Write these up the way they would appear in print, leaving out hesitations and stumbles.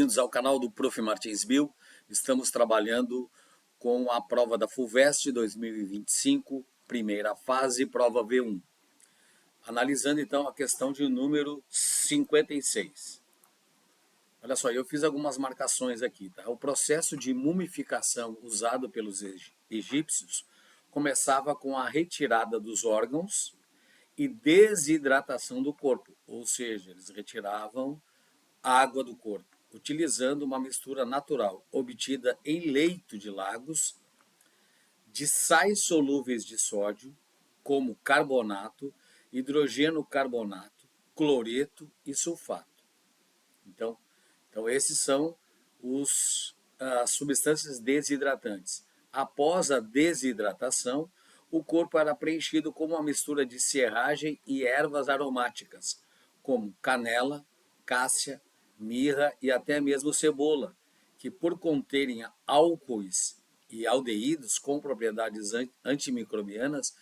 Bem-vindos ao canal do Prof. Martins Bill. Estamos trabalhando com a prova da FUVEST 2025, primeira fase, prova V1. Analisando então a questão de número 56. Olha só, eu fiz algumas marcações aqui, tá? O processo de mumificação usado pelos egípcios começava com a retirada dos órgãos e desidratação do corpo, ou seja, eles retiravam água do corpo, utilizando uma mistura natural obtida em leito de lagos de sais solúveis de sódio, como carbonato, hidrogênio carbonato, cloreto e sulfato. Então esses são as substâncias desidratantes. Após a desidratação, o corpo era preenchido com uma mistura de serragem e ervas aromáticas, como canela, cássia, mirra e até mesmo cebola, que por conterem álcoois e aldeídos com propriedades antimicrobianas,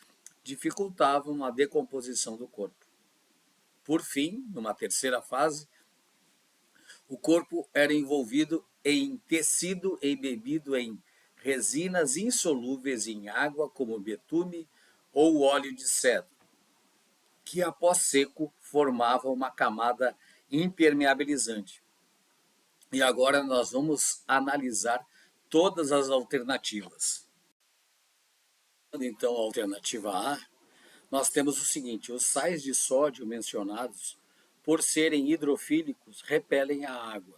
dificultavam a decomposição do corpo. Por fim, numa terceira fase, o corpo era envolvido em tecido embebido em resinas insolúveis em água, como betume ou óleo de cedro, que após seco formavam uma camada impermeabilizante. E agora nós vamos analisar todas as alternativas. Então, a alternativa A, nós temos o seguinte: os sais de sódio mencionados, por serem hidrofílicos, repelem a água.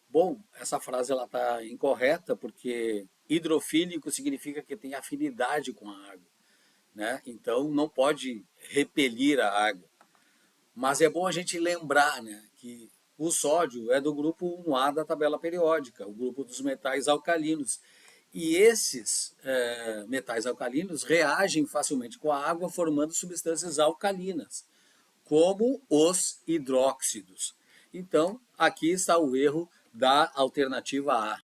Bom, essa frase está incorreta, porque hidrofílico significa que tem afinidade com a água, né? Então não pode repelir a água. Mas é bom a gente lembrar, né, que o sódio é do grupo 1A da tabela periódica, o grupo dos metais alcalinos. E esses metais alcalinos reagem facilmente com a água, formando substâncias alcalinas, como os hidróxidos. Então, aqui está o erro da alternativa A.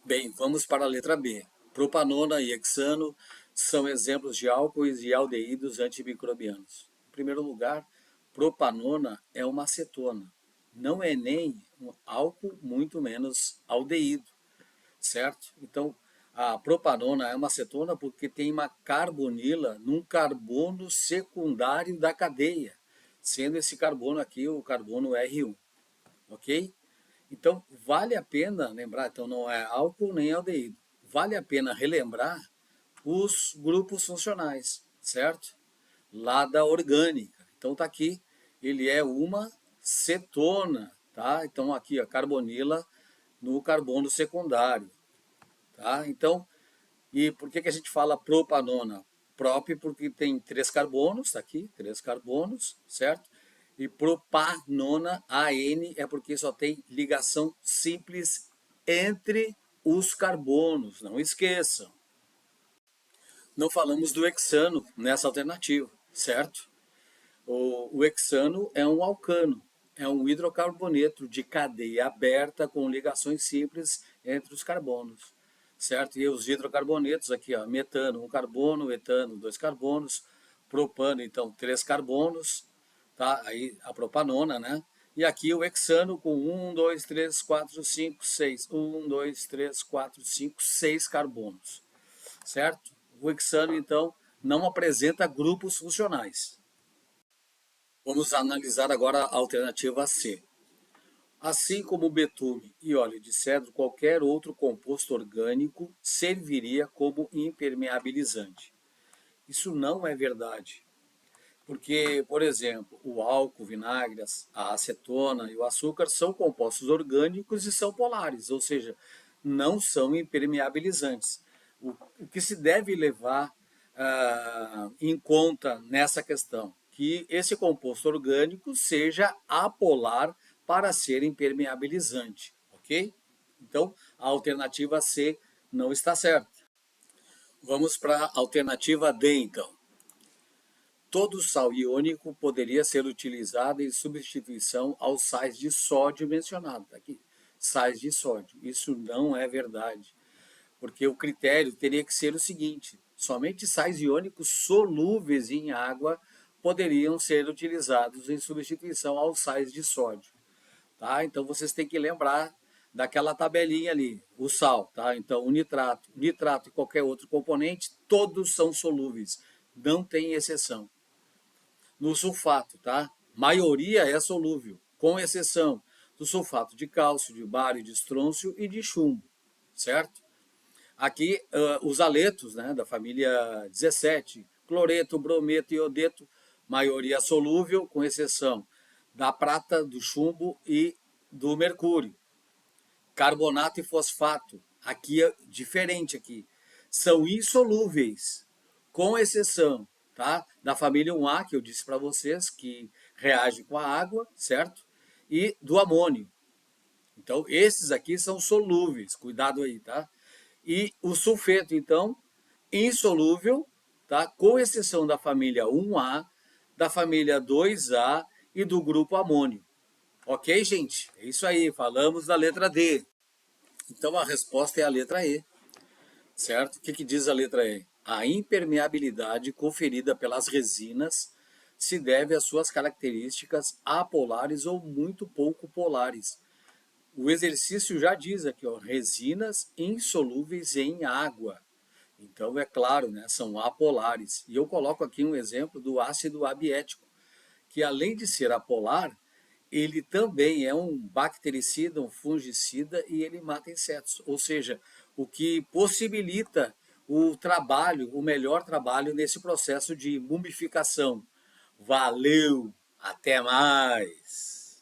Bem, vamos para a letra B. Propanona e hexano são exemplos de álcoois e aldeídos antimicrobianos. Em primeiro lugar, propanona é uma acetona. Não é nem um álcool, muito menos aldeído, certo? Então, a propanona é uma acetona porque tem uma carbonila num carbono secundário da cadeia, sendo esse carbono aqui o carbono R1, ok? Então, vale a pena lembrar, então não é álcool nem aldeído, vale a pena relembrar os grupos funcionais, certo? Lá da orgânica. Então tá aqui, ele é uma cetona, tá? Então aqui a carbonila no carbono secundário, tá? Então, e por que a gente fala propanona? Prop porque tem 3 carbonos, tá aqui, 3 carbonos, certo? E propanona, AN, é porque só tem ligação simples entre os carbonos, não esqueçam. Não falamos do hexano nessa alternativa, certo? O hexano é um alcano, é um hidrocarboneto de cadeia aberta com ligações simples entre os carbonos, certo? E os hidrocarbonetos aqui, ó, metano, um carbono, etano, 2 carbonos, propano, então, 3 carbonos, tá? Aí a propanona, né? E aqui o hexano com 1, 2, 3, 4, 5, 6. 1, 2, 3, 4, 5, 6 carbonos, certo? O hexano, então, não apresenta grupos funcionais. Vamos analisar agora a alternativa C. Assim como o betume e óleo de cedro, qualquer outro composto orgânico serviria como impermeabilizante. Isso não é verdade. Porque, por exemplo, o álcool, o vinagre, a acetona e o açúcar são compostos orgânicos e são polares, ou seja, não são impermeabilizantes. O que se deve levar em conta nessa questão? Que esse composto orgânico seja apolar para ser impermeabilizante, ok? Então, a alternativa C não está certa. Vamos para a alternativa D, então. Todo sal iônico poderia ser utilizado em substituição aos sais de sódio mencionados. Aqui, sais de sódio. Isso não é verdade, porque o critério teria que ser o seguinte: somente sais iônicos solúveis em água poderiam ser utilizados em substituição aos sais de sódio. tá? Então vocês têm que lembrar daquela tabelinha ali, o sal, tá? Então o nitrato e qualquer outro componente, todos são solúveis, não tem exceção. No sulfato, tá? Maioria é solúvel, com exceção do sulfato de cálcio, de bário, de estrôncio e de chumbo, certo? Aqui, os aletos, né, da família 17, cloreto, brometo e iodeto, maioria solúvel, com exceção da prata, do chumbo e do mercúrio. Carbonato e fosfato, aqui é diferente aqui, são insolúveis, com exceção, tá, da família 1A, que eu disse para vocês, que reage com a água, certo? E do amônio. Então, esses aqui são solúveis, cuidado aí, tá? E o sulfeto, então, insolúvel, tá? Com exceção da família 1A, da família 2A e do grupo amônio. Ok, gente? É isso aí, falamos da letra D. Então a resposta é a letra E, certo? O que diz a letra E? A impermeabilidade conferida pelas resinas se deve às suas características apolares ou muito pouco polares. O exercício já diz aqui, ó, resinas insolúveis em água. Então, é claro, né, são apolares. E eu coloco aqui um exemplo do ácido abiético, que além de ser apolar, ele também é um bactericida, um fungicida e ele mata insetos. Ou seja, o que possibilita o trabalho, o melhor trabalho nesse processo de mumificação. Valeu, até mais!